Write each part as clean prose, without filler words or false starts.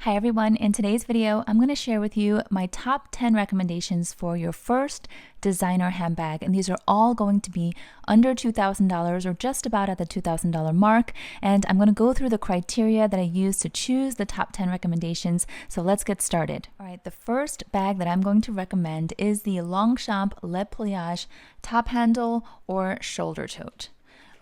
Hi everyone, in today's video, I'm going to share with you my top 10 recommendations for your first designer handbag. And these are all going to be under $2,000 or just about at the $2,000 mark. And I'm going to go through the criteria that I use to choose the top 10 recommendations. So let's get started. All right, the first bag that I'm going to recommend is the Longchamp pliage top handle or shoulder tote.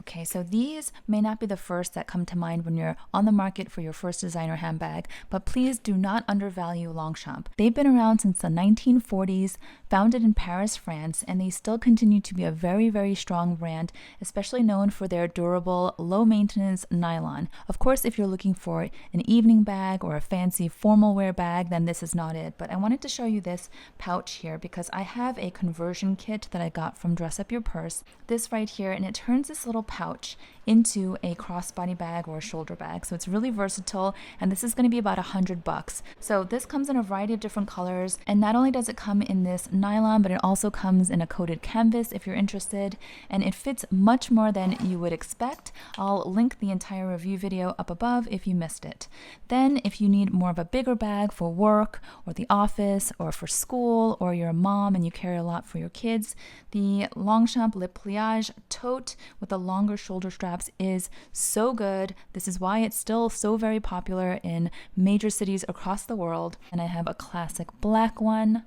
Okay, so these may not be the first that come to mind when you're on the market for your first designer handbag, but please do not undervalue Longchamp. They've been around since the 1940s, founded in Paris, France, and they still continue to be a very, very strong brand, especially known for their durable, low-maintenance nylon. Of course, if you're looking for an evening bag or a fancy formal wear bag, then this is not it. But I wanted to show you this pouch here because I have a conversion kit that I got from Dress Up Your Purse. This right here, and it turns this little pouch into a crossbody bag or a shoulder bag. So it's really versatile, and this is going to be about $100. So this comes in a variety of different colors, and not only does it come in this nylon, but it also comes in a coated canvas if you're interested, and it fits much more than you would expect. I'll link the entire review video up above if you missed it. Then if you need more of a bigger bag for work or the office or for school, or you're a mom and you carry a lot for your kids, the Longchamp pliage tote with the longer shoulder straps is so good. This is why it's still so very popular in major cities across the world. And I have a classic black one,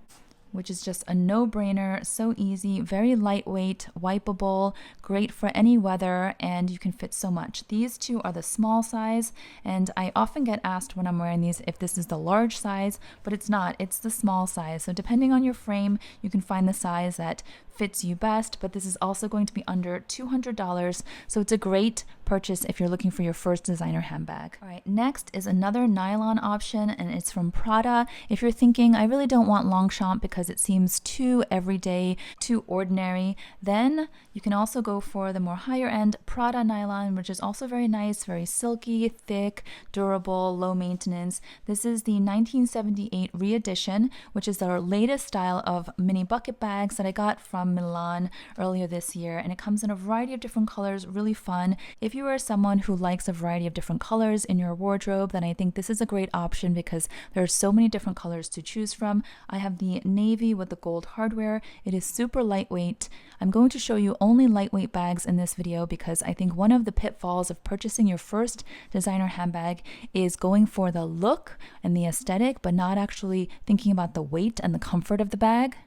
which is just a no-brainer, so easy, very lightweight, wipeable, great for any weather, and you can fit so much. These two are the small size, and I often get asked when I'm wearing these if this is the large size, but it's not, it's the small size. So depending on your frame, you can find the size that fits you best, but this is also going to be under $200, so it's a great purchase if you're looking for your first designer handbag. All right, next is another nylon option, and it's from Prada. If you're thinking, I really don't want Longchamp because it seems too everyday, too ordinary, then you can also go for the more higher end Prada nylon, which is also very nice, very silky, thick, durable, low maintenance. This is the 1978 re-edition, which is our latest style of mini bucket bags that I got from Milan earlier this year, and it comes in a variety of different colors, really fun. If you are someone who likes a variety of different colors in your wardrobe, then I think this is a great option because there are so many different colors to choose from. I have the navy with the gold hardware. It is super lightweight. I'm going to show you only lightweight bags in this video because I think one of the pitfalls of purchasing your first designer handbag is going for the look and the aesthetic, but not actually thinking about the weight and the comfort of the bag.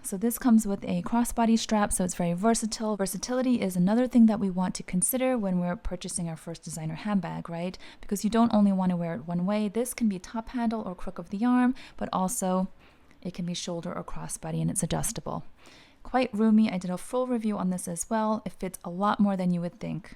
So this comes with a crossbody strap, so it's very versatile. Versatility is another thing that we want to consider when we're purchasing our first designer handbag, right? Because you don't only want to wear it one way. This can be top handle or crook of the arm, but also it can be shoulder or crossbody, and it's adjustable. Quite roomy. I did a full review on this as well. It fits a lot more than you would think.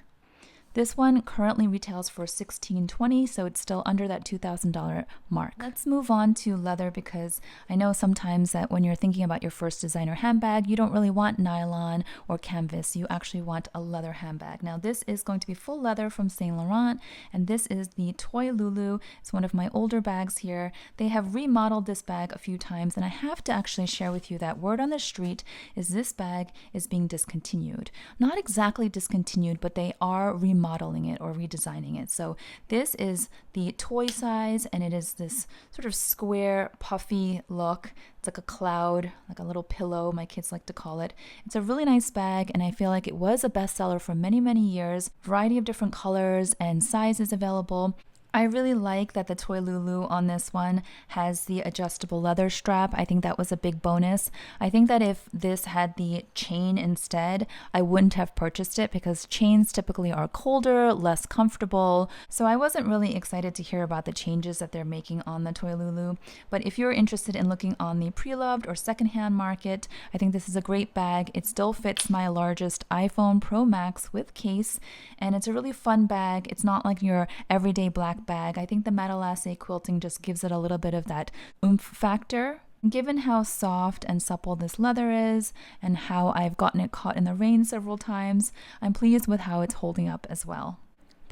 This one currently retails for $1,620, so it's still under that $2,000 mark. Let's move on to leather because I know sometimes that when you're thinking about your first designer handbag, you don't really want nylon or canvas. You actually want a leather handbag. Now this is going to be full leather from Saint Laurent, and this is the Toy LouLou. It's one of my older bags here. They have remodeled this bag a few times, and I have to actually share with you that word on the street is this bag is being discontinued. Not exactly discontinued, but they are remodeling it or redesigning it. So this is the toy size, and it is this sort of square, puffy look. It's like a cloud, like a little pillow, my kids like to call it. It's a really nice bag, and I feel like it was a bestseller for many, many years. Variety of different colors and sizes available. I really like that the Toy LouLou on this one has the adjustable leather strap. I think that was a big bonus. I think that if this had the chain instead, I wouldn't have purchased it because chains typically are colder, less comfortable. So I wasn't really excited to hear about the changes that they're making on the Toy LouLou. But if you're interested in looking on the preloved or secondhand market, I think this is a great bag. It still fits my largest iPhone Pro Max with case, and it's a really fun bag. It's not like your everyday black bag. I think the matelassé quilting just gives it a little bit of that oomph factor. Given how soft and supple this leather is and how I've gotten it caught in the rain several times, I'm pleased with how it's holding up as well.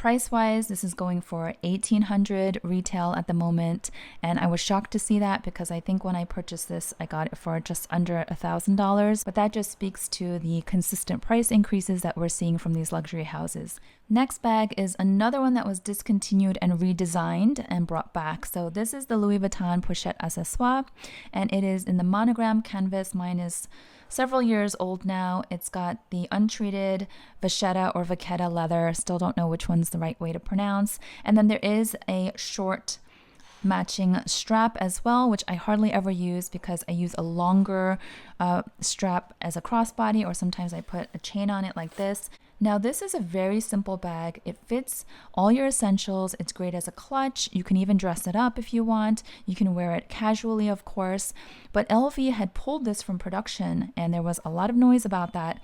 Price-wise, this is going for $1,800 retail at the moment, and I was shocked to see that because I think when I purchased this, I got it for just under $1,000, but that just speaks to the consistent price increases that we're seeing from these luxury houses. Next bag is another one that was discontinued and redesigned and brought back. So this is the Louis Vuitton Pochette Accessoires, and it is in the monogram canvas. Mine is several years old now. It's got the untreated vachetta or vaquetta leather. Still don't know which one's the right way to pronounce. And then there is a short matching strap as well, which I hardly ever use because I use a longer strap as a crossbody, or sometimes I put a chain on it like this. Now this is a very simple bag. It fits all your essentials. It's great as a clutch. You can even dress it up if you want. You can wear it casually, of course. But LV had pulled this from production, and there was a lot of noise about that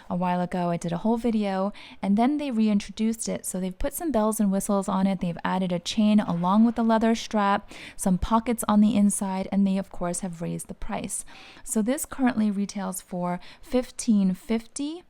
a while ago. I did a whole video, and then they reintroduced it. So they've put some bells and whistles on it. They've added a chain along with the leather strap, some pockets on the inside, and they of course have raised the price. So this currently retails for $1,550.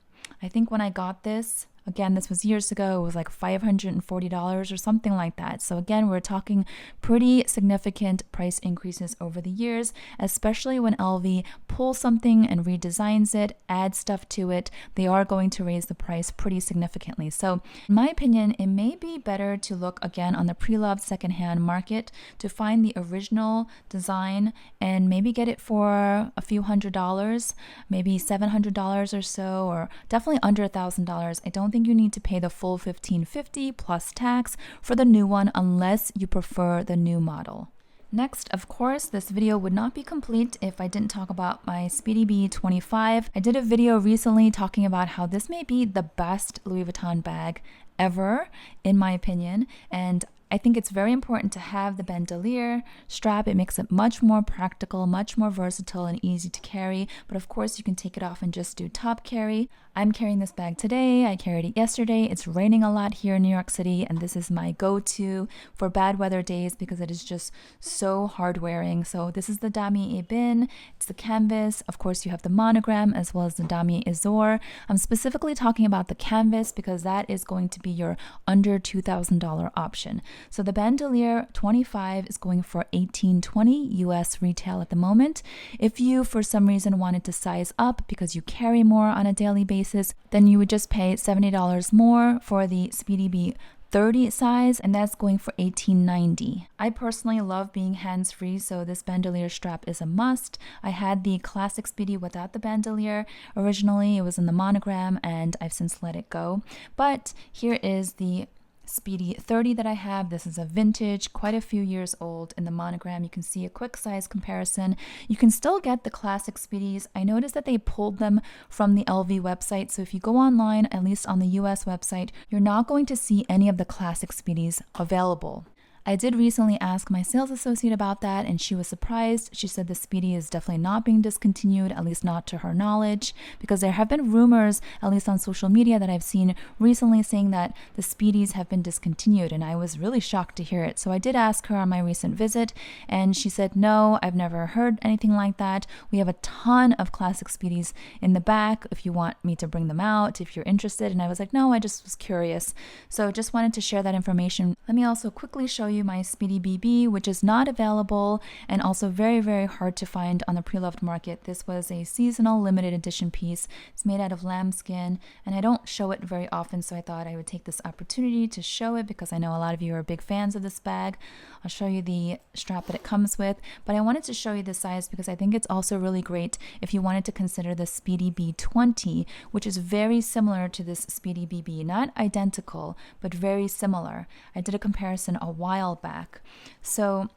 I think when I got this, again, this was years ago, it was like $540 or something like that. So again, we're talking pretty significant price increases over the years, especially when LV pulls something and redesigns it, adds stuff to it. They are going to raise the price pretty significantly. So in my opinion, it may be better to look again on the pre-loved secondhand market to find the original design and maybe get it for a few $100s, maybe $700 or so, or definitely under $1,000. I don't think you need to pay the full $1,550 plus tax for the new one unless you prefer the new model. Next, of course, this video would not be complete if I didn't talk about my Speedy B25. I did a video recently talking about how this may be the best Louis Vuitton bag ever, in my opinion, and I think it's very important to have the bandolier strap. It makes it much more practical, much more versatile and easy to carry. But of course, you can take it off and just do top carry. I'm carrying this bag today. I carried it yesterday. It's raining a lot here in New York City, and this is my go-to for bad weather days because it is just so hard wearing. So this is the Damier Ebene. It's the canvas. Of course, you have the monogram as well as the Damier Azur. I'm specifically talking about the canvas because that is going to be your under $2,000 option. So the bandolier 25 is going for $1,820 US retail at the moment. If you, for some reason, wanted to size up because you carry more on a daily basis, then you would just pay $70 more for the Speedy B 30 size, and that's going for $1,890. I personally love being hands-free, so this bandolier strap is a must. I had the classic Speedy without the bandolier. Originally, it was in the monogram, and I've since let it go. But here is the Speedy 30 that I have. This is a vintage, quite a few years old. In the monogram, you can see a quick size comparison. You can still get the classic Speedies. I noticed that they pulled them from the LV website, so if you go online, at least on the US website, you're not going to see any of the classic Speedies available. I did recently ask my sales associate about that, and she was surprised. She said the Speedy is definitely not being discontinued, at least not to her knowledge, because there have been rumors, at least on social media, that I've seen recently saying that the Speedies have been discontinued, and I was really shocked to hear it. So I did ask her on my recent visit, and she said, no, I've never heard anything like that. We have a ton of classic Speedies in the back if you want me to bring them out, if you're interested. And I was like, no, I just was curious. So just wanted to share that information. Let me also quickly show you my Speedy BB, which is not available and also very, very hard to find on the pre-loved market. This was a seasonal limited edition piece. It's made out of lambskin, and I don't show it very often, so I thought I would take this opportunity to show it because I know a lot of you are big fans of this bag. I'll show you the strap that it comes with, but I wanted to show you the size because I think it's also really great if you wanted to consider the Speedy B20, which is very similar to this Speedy BB. Not identical, but very similar. I did a comparison a while back. So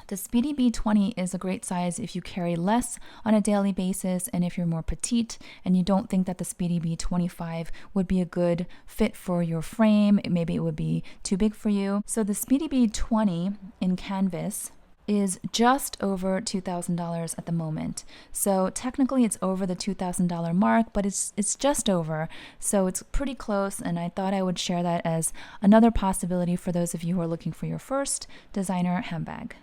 the Speedy B20 is a great size if you carry less on a daily basis and if you're more petite and you don't think that the Speedy B25 would be a good fit for your frame. Maybe it would be too big for you. So the Speedy B20 in canvas is just over $2,000 at the moment. So technically it's over the $2,000 mark, but it's just over. So it's pretty close, and I thought I would share that as another possibility for those of you who are looking for your first designer handbag.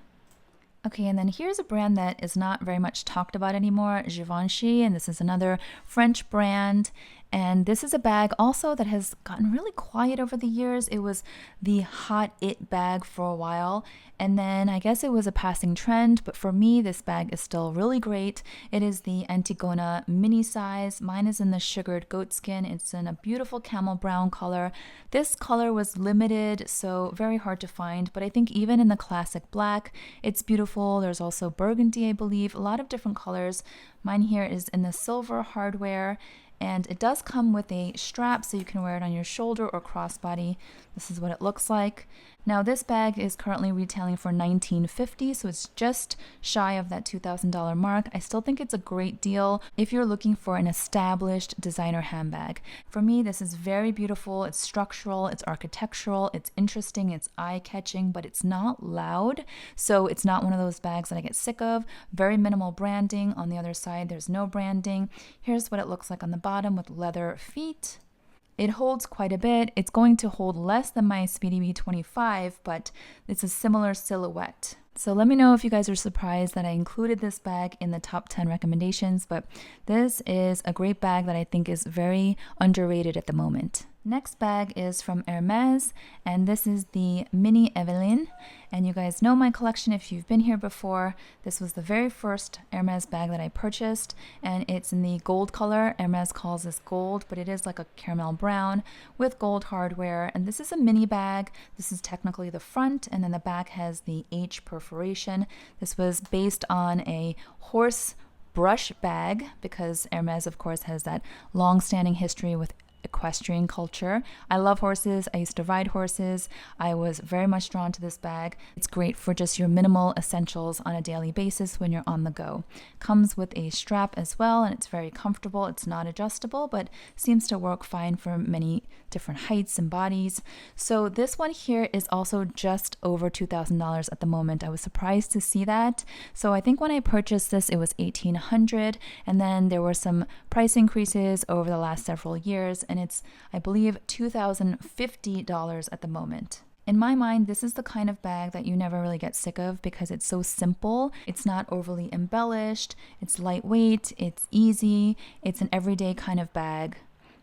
Okay, and then here's a brand that is not very much talked about anymore, Givenchy, and this is another French brand. And this is a bag also that has gotten really quiet over the years. It was the hot it bag for a while, and then I guess it was a passing trend, but for me, this bag is still really great. It is the Antigona Mini size. Mine is in the sugared goatskin. It's in a beautiful camel brown color. This color was limited, so very hard to find, but I think even in the classic black, it's beautiful. There's also burgundy, I believe, a lot of different colors. Mine here is in the silver hardware, and it does come with a strap so you can wear it on your shoulder or crossbody. This is what it looks like. Now this bag is currently retailing for $19.50, so it's just shy of that $2,000 mark. I still think it's a great deal if you're looking for an established designer handbag. For me, this is very beautiful. It's structural, it's architectural, it's interesting, it's eye-catching, but it's not loud. So it's not one of those bags that I get sick of. Very minimal branding. On the other side, there's no branding. Here's what it looks like on the bottom with leather feet. It holds quite a bit. It's going to hold less than my Speedy B25, but it's a similar silhouette. So let me know if you guys are surprised that I included this bag in the top 10 recommendations, but this is a great bag that I think is very underrated at the moment. Next bag is from Hermes, and this is the Mini Evelyn. And you guys know my collection if you've been here before. This was the very first Hermes bag that I purchased, and it's in the gold color. Hermes calls this gold, but it is like a caramel brown with gold hardware. And this is a mini bag. This is technically the front, and then the back has the H perforation. This was based on a horse brush bag because Hermes, of course, has that long-standing history with equestrian culture. I love horses. I used to ride horses. I was very much drawn to this bag. It's great for just your minimal essentials on a daily basis when you're on the go. Comes with a strap as well, and it's very comfortable. It's not adjustable, but seems to work fine for many different heights and bodies. So this one here is also just over $2,000 at the moment. I was surprised to see that. So I think when I purchased this, it was $1,800, and then there were some price increases over the last several years, and it's, I believe, $2,050 at the moment. In my mind, this is the kind of bag that you never really get sick of because it's so simple. It's not overly embellished. It's lightweight. It's easy. It's an everyday kind of bag.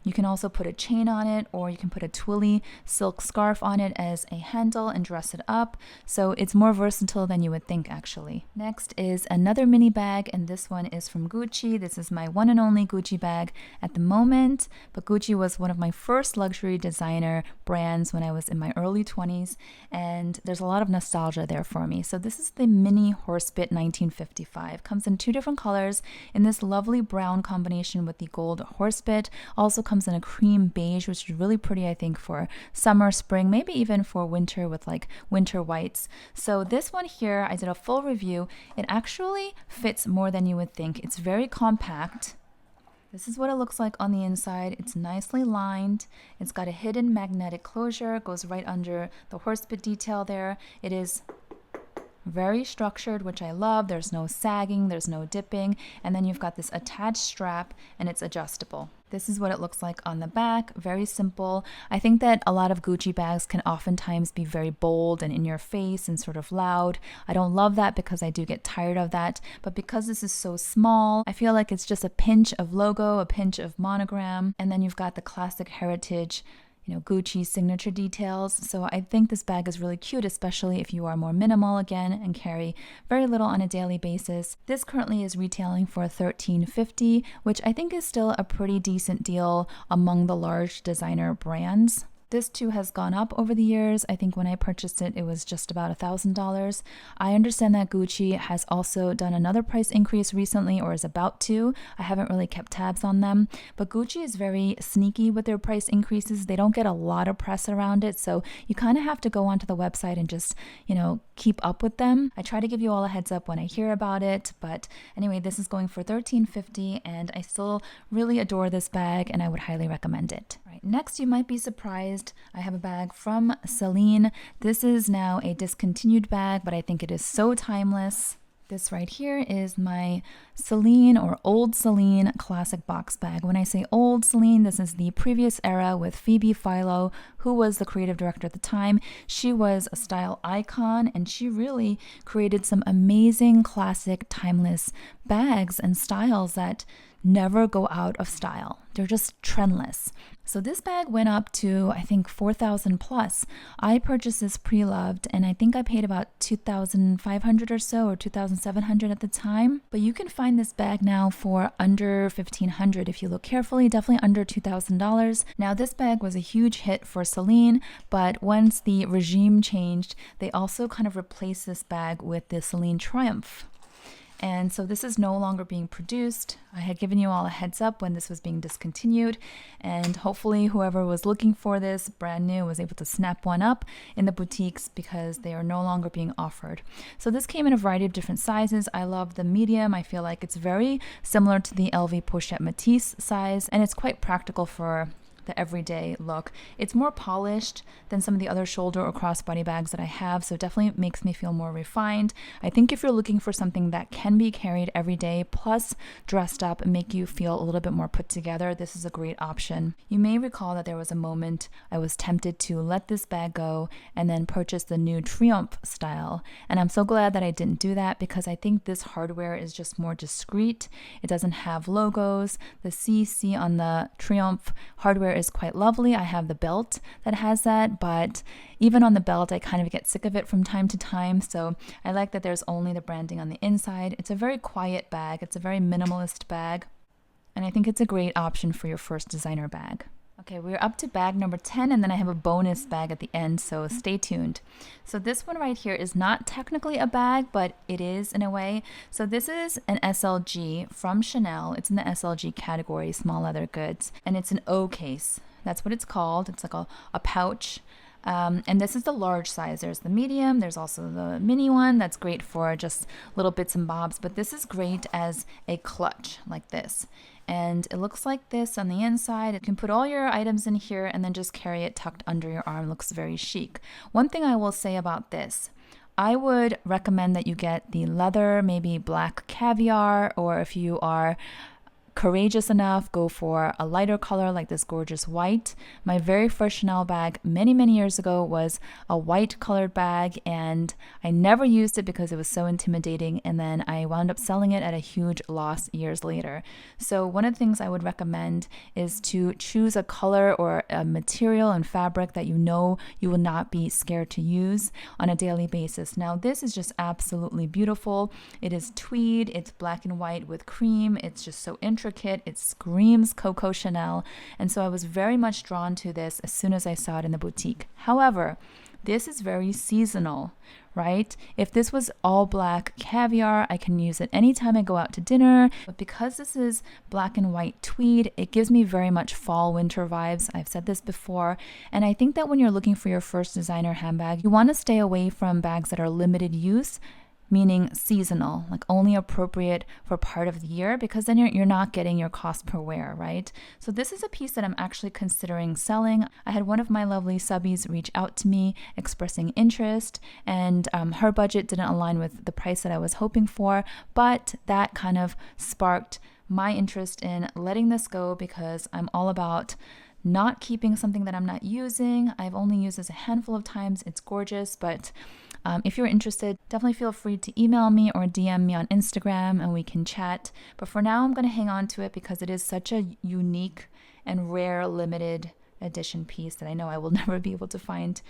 You can also put a chain on it, or you can put a twilly silk scarf on it as a handle and dress it up. So it's more versatile than you would think, actually. Next is another mini bag, and this one is from Gucci. This is my one and only Gucci bag at the moment, but Gucci was one of my first luxury designer brands when I was in my early 20s, and there's a lot of nostalgia there for me. So this is the Mini Horsebit 1955. Comes in two different colors in this lovely brown combination with the gold horsebit. Also comes in a cream beige, which is really pretty, I think, for summer, spring, maybe even for winter with like winter whites. So this one here, I did a full review. It actually fits more than you would think. It's very compact. This is what it looks like on the inside. It's nicely lined. It's got a hidden magnetic closure. It goes right under the horsebit detail there. It is very structured, which I love. There's no sagging, there's no dipping, and then you've got this attached strap, and it's adjustable. This is what it looks like on the back. Very simple. I think that a lot of Gucci bags can oftentimes be very bold and in your face and sort of loud. I don't love that because I do get tired of that, but because this is so small, I feel like it's just a pinch of logo, a pinch of monogram, and then you've got the classic heritage Gucci signature details. So I think this bag is really cute, especially if you are more minimal again and carry very little on a daily basis. This currently is retailing for $13.50, which I think is still a pretty decent deal among the large designer brands. This too has gone up over the years. I think when I purchased it, it was just about $1,000. I understand that Gucci has also done another price increase recently, or is about to. I haven't really kept tabs on them, but Gucci is very sneaky with their price increases. They don't get a lot of press around it, so you kind of have to go onto the website and just, keep up with them. I try to give you all a heads up when I hear about it, but anyway, this is going for $13.50, and I still really adore this bag, and I would highly recommend it. All right, next, you might be surprised. I have a bag from Celine. This is now a discontinued bag, but I think it is so timeless. This right here is my Celine or old Celine Classic Box bag. When I say old Celine, this is the previous era with Phoebe Philo, who was the creative director at the time. She was a style icon, and she really created some amazing classic timeless bags and styles that never go out of style. they're just trendless. So this bag went up to, I think, 4,000 plus. I purchased this pre-loved and I think I paid about 2,500 or so, or 2,700 at the time. But you can find this bag now for under 1,500 if you look carefully, definitely under $2,000. Now this bag was a huge hit for Celine, but once the regime changed, they also kind of replaced this bag with the Celine Triumph. And so this is no longer being produced. I had given you all a heads up when this was being discontinued, and hopefully whoever was looking for this brand new was able to snap one up in the boutiques because they are no longer being offered. So this came in a variety of different sizes. I love the medium. I feel like it's very similar to the LV Pochette Matisse size, and it's quite practical for the everyday look. It's more polished than some of the other shoulder or crossbody bags that I have, so definitely makes me feel more refined. I think if you're looking for something that can be carried every day, plus dressed up and make you feel a little bit more put together, this is a great option. You may recall that there was a moment I was tempted to let this bag go and then purchase the new Triumph style, and I'm so glad that I didn't do that because I think this hardware is just more discreet. It doesn't have logos. The CC on the Triumph hardware is quite lovely. I have the belt that has that, but even on the belt, I kind of get sick of it from time to time. So I like that there's only the branding on the inside. It's a very quiet bag. It's a very minimalist bag. And I think it's a great option for your first designer bag. Okay, we're up to bag number 10, and then I have a bonus bag at the end, so stay tuned. So this one right here is not technically a bag, but it is in a way. So this is an SLG from Chanel. It's in the SLG category, small leather goods, and it's an O case. That's what it's called. It's like a pouch. And this is the large size. There's the medium, there's also the mini one that's great for just little bits and bobs, but this is great as a clutch like this. And it looks like this on the inside. You can put all your items in here and then just carry it tucked under your arm. Looks very chic. One thing I will say about this, I would recommend that you get the leather, maybe black caviar, or if you are courageous enough, go for a lighter color like this gorgeous white. My very first Chanel bag many years ago was a white colored bag, and I never used it because it was so intimidating, and then I wound up selling it at a huge loss years later. So one of the things I would recommend is to choose a color or a material and fabric that you know you will not be scared to use on a daily basis. Now this is just absolutely beautiful. It is tweed, it's black and white with cream, it's just so intricate. It screams Coco Chanel, and so I was very much drawn to this as soon as I saw it in the boutique. However, this is very seasonal, right? If this was all black caviar, I can use it anytime I go out to dinner, but because this is black and white tweed, it gives me very much fall winter vibes. I've said this before, and I think that when you're looking for your first designer handbag, you want to stay away from bags that are limited use, meaning seasonal, like only appropriate for part of the year, because then you're not getting your cost per wear, right? So this is a piece that I'm actually considering selling. I had one of my lovely subbies reach out to me expressing interest, and her budget didn't align with the price that I was hoping for, but that kind of sparked my interest in letting this go because I'm all about not keeping something that I'm not using. I've only used this a handful of times. It's gorgeous, but if you're interested, definitely feel free to email me or DM me on Instagram and we can chat. But for now, I'm going to hang on to it because it is such a unique and rare limited edition piece that I know I will never be able to find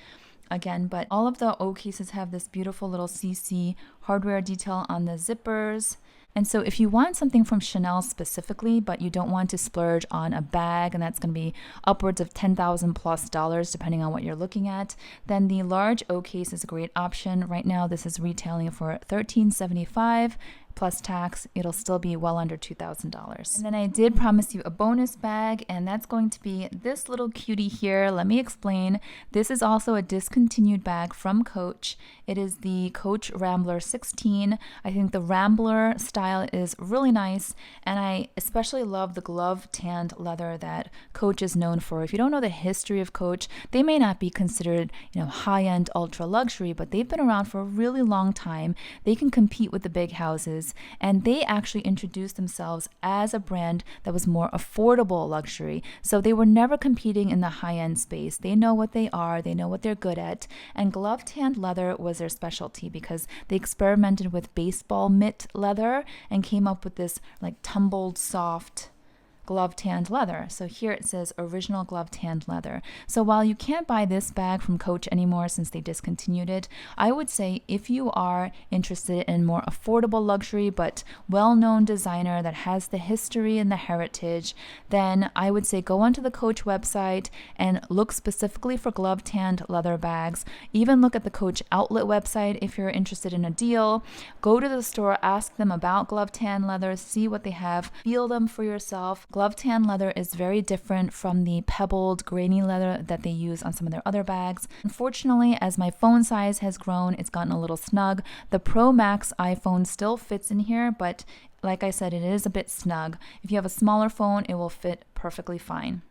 again. But all of the O cases have this beautiful little CC hardware detail on the zippers. And so if you want something from Chanel specifically, but you don't want to splurge on a bag, and that's going to be upwards of $10,000 plus depending on what you're looking at, then the large O case is a great option. Right now, this is retailing for $1,375 plus tax. It'll still be well under $2,000. And then I did promise you a bonus bag, and that's going to be this little cutie here. Let me explain. This is also a discontinued bag from Coach. It is the Coach Rambler 16. I think the Rambler style is really nice, and I especially love the glove tanned leather that Coach is known for. If you don't know the history of Coach, they may not be considered, high-end ultra luxury, but they've been around for a really long time. They can compete with the big houses, and they actually introduced themselves as a brand that was more affordable luxury. So they were never competing in the high-end space. They know what they are, they know what they're good at, and glove tanned leather was their specialty because they experimented with baseball mitt leather and came up with this like tumbled soft glove tanned leather. So here it says original glove tanned leather. So while you can't buy this bag from Coach anymore since they discontinued it, I would say if you are interested in more affordable luxury but well-known designer that has the history and the heritage, then I would say go onto the Coach website and look specifically for glove tanned leather bags. Even look at the Coach outlet website if you're interested in a deal. Go to the store, ask them about glove tan leather, see what they have, feel them for yourself. Glove tan leather is very different from the pebbled, grainy leather that they use on some of their other bags. Unfortunately, as my phone size has grown, it's gotten a little snug. The Pro Max iPhone still fits in here, but like I said, it is a bit snug. If you have a smaller phone, it will fit perfectly fine.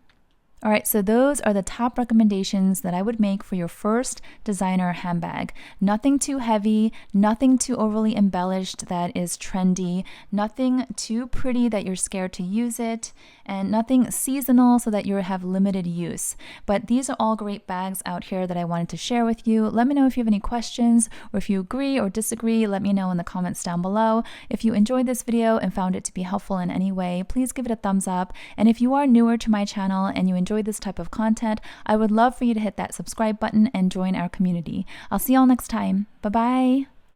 All right, so those are the top recommendations that I would make for your first designer handbag. Nothing too heavy, nothing too overly embellished that is trendy, nothing too pretty that you're scared to use it, and nothing seasonal so that you have limited use. But these are all great bags out here that I wanted to share with you. Let me know if you have any questions or if you agree or disagree. Let me know in the comments down below. If you enjoyed this video and found it to be helpful in any way, please give it a thumbs up. And if you are newer to my channel and you enjoy this type of content, I would love for you to hit that subscribe button and join our community. I'll see y'all next time. Bye-bye.